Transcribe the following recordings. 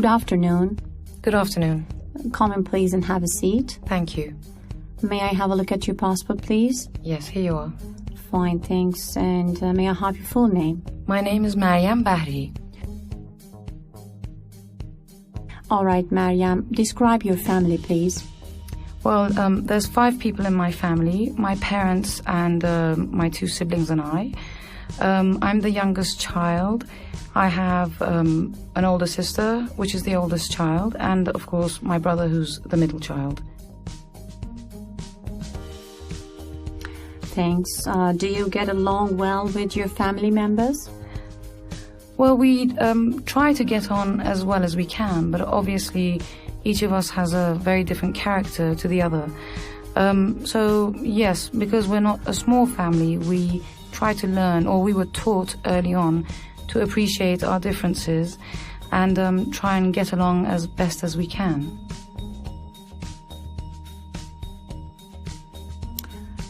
Good afternoon. Good afternoon. Come in, please, and have a seat. Thank you. May I have a look at your passport, please? Yes, here you are. Fine, thanks. And may I have your full name? My name is Maryam Bahri. All right, Maryam. Describe your family, please. Well, there's 5 people in my family, my parents and my 2 siblings and I. I'm the youngest child. I have an older sister, which is the oldest child, and of course my brother, who's the middle child. Thanks. Do you get along well with your family members? Well, we try to get on as well as we can, but obviously each of us has a very different character to the other. So yes, because we're not a small family, we try to learn, or we were taught early on, to appreciate our differences and try and get along as best as we can.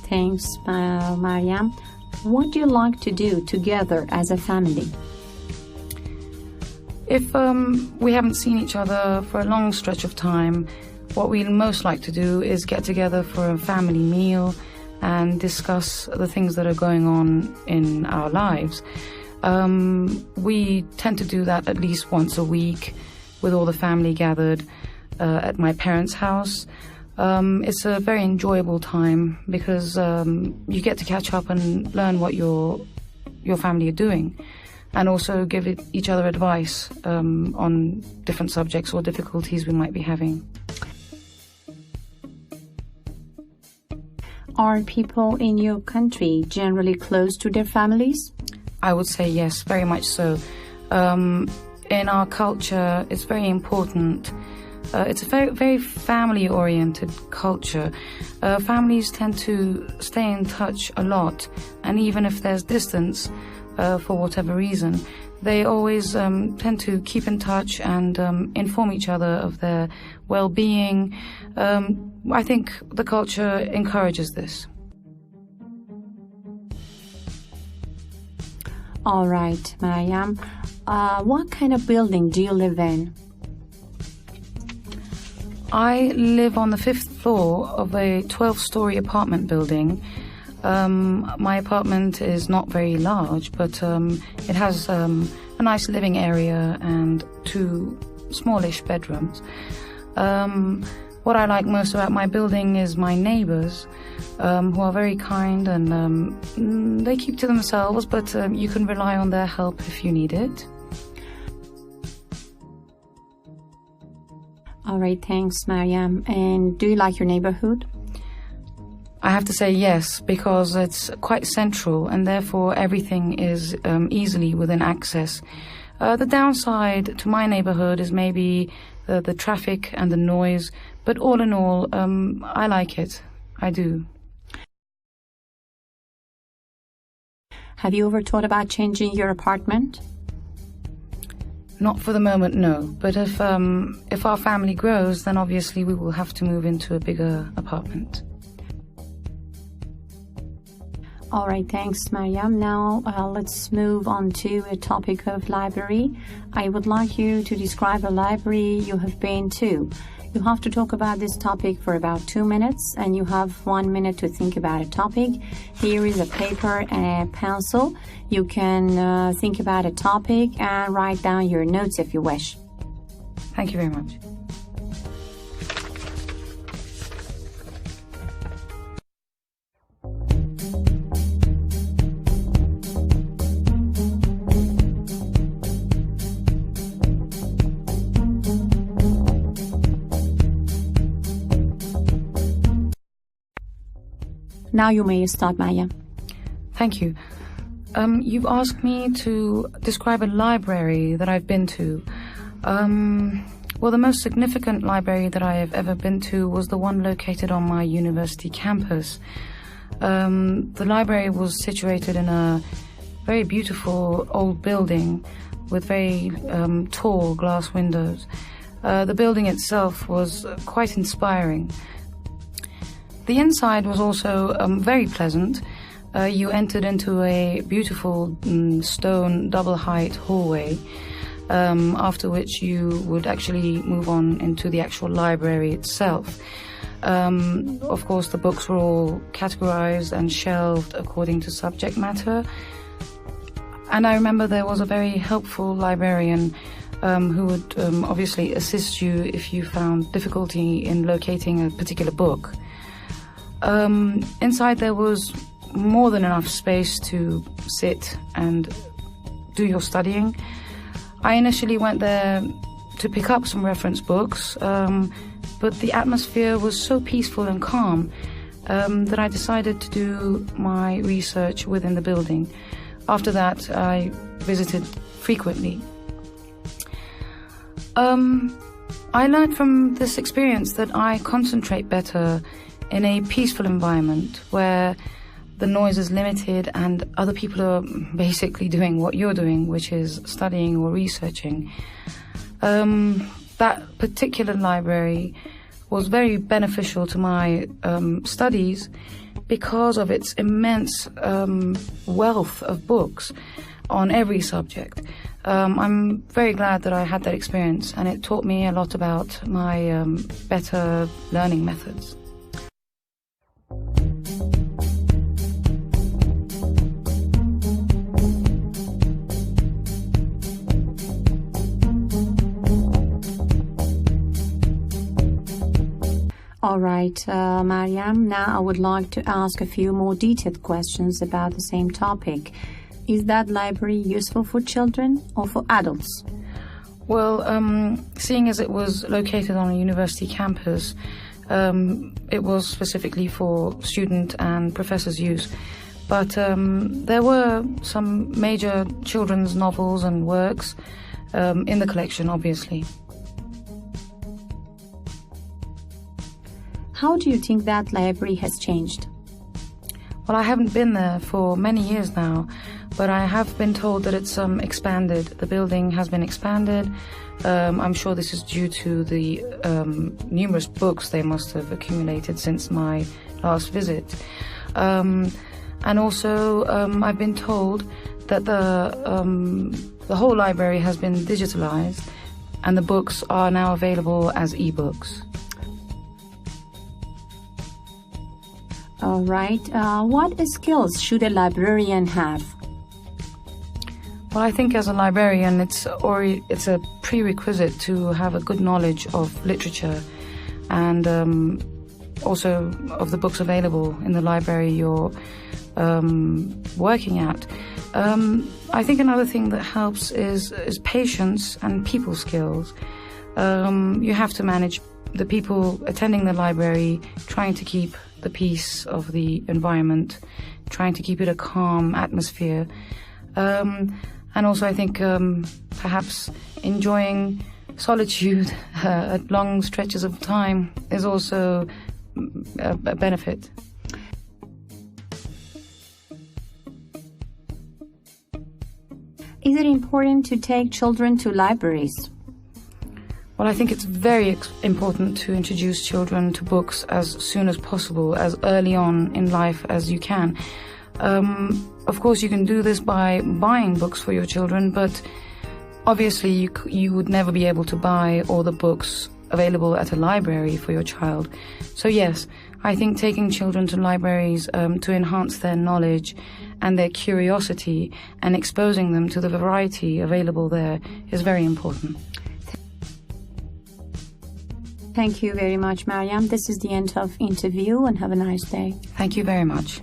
Thanks, Maryam. What do you like to do together as a family? If we haven't seen each other for a long stretch of time, what we most like to do is get together for a family meal and discuss the things that are going on in our lives. We tend to do that at least once a week with all the family gathered at my parents' house. It's a very enjoyable time because you get to catch up and learn what your family are doing, and also give each other advice on different subjects or difficulties we might be having. Are people in your country generally close to their families? I would say yes, very much so. In our culture, it's very important. It's a very, very family-oriented culture. Families tend to stay in touch a lot, and even if there's distance, for whatever reason, they always tend to keep in touch and inform each other of their well-being. I think the culture encourages this. All right, Maryam. What kind of building do you live in? I live on the 5th floor of a 12-story apartment building. My apartment is not very large, but it has a nice living area and 2 smallish bedrooms. What I like most about my building is my neighbors, who are very kind, and they keep to themselves, but you can rely on their help if you need it. All right, thanks, Maryam. And do you like your neighborhood? I have to say yes, because it's quite central and therefore everything is easily within access. The downside to my neighborhood is maybe the traffic and the noise, but all in all, I like it. I do. Have you ever thought about changing your apartment? Not for the moment, no. But if our family grows, then obviously we will have to move into a bigger apartment. All right, thanks, Maryam. Now let's move on to a topic of library. I would like you to describe a library you have been to. You have to talk about this topic for about 2 minutes, and you have 1 minute to think about a topic. Here is a paper and a pencil. You can think about a topic and write down your notes if you wish. Thank you very much. Now you may start, Maya. Thank you. You've asked me to describe a library that I've been to. Well, the most significant library that I have ever been to was the one located on my university campus. The library was situated in a very beautiful old building with very tall glass windows. The building itself was quite inspiring. The inside was also very pleasant. You entered into a beautiful stone double-height hallway. after which you would actually move on into the actual library itself. Of course, the books were all categorized and shelved according to subject matter. And I remember there was a very helpful librarian who would obviously assist you if you found difficulty in locating a particular book. Inside there was more than enough space to sit and do your studying. I initially went there to pick up some reference books, but the atmosphere was so peaceful and calm that I decided to do my research within the building. After that, I visited frequently. I learned from this experience that I concentrate better in a peaceful environment where the noise is limited and other people are basically doing what you're doing, which is studying or researching. That particular library was very beneficial to my studies because of its immense wealth of books on every subject. I'm very glad that I had that experience, and it taught me a lot about my better learning methods. All right, Mariam, now I would like to ask a few more detailed questions about the same topic. Is that library useful for children or for adults? Well, seeing as it was located on a university campus, it was specifically for student and professors' use. But there were some major children's novels and works in the collection, obviously. How do you think that library has changed? Well, I haven't been there for many years now, but I have been told that it's expanded. The building has been expanded. I'm sure this is due to the numerous books they must have accumulated since my last visit. And also, I've been told that the whole library has been digitalized and the books are now available as e-books. All right. What skills should a librarian have? Well, I think as a librarian, it's a prerequisite to have a good knowledge of literature and also of the books available in the library you're working at. I think another thing that helps is patience and people skills. You have to manage the people attending the library, trying to keep the peace of the environment, trying to keep it a calm atmosphere. And also I think perhaps enjoying solitude at long stretches of time is also a benefit. Is it important to take children to libraries? Well, I think it's very important to introduce children to books as soon as possible, as early on in life as you can. Of course, you can do this by buying books for your children, but obviously you would never be able to buy all the books available at a library for your child. So yes, I think taking children to libraries to enhance their knowledge and their curiosity and exposing them to the variety available there is very important. Thank you very much, Mariam. This is the end of interview, and have a nice day. Thank you very much.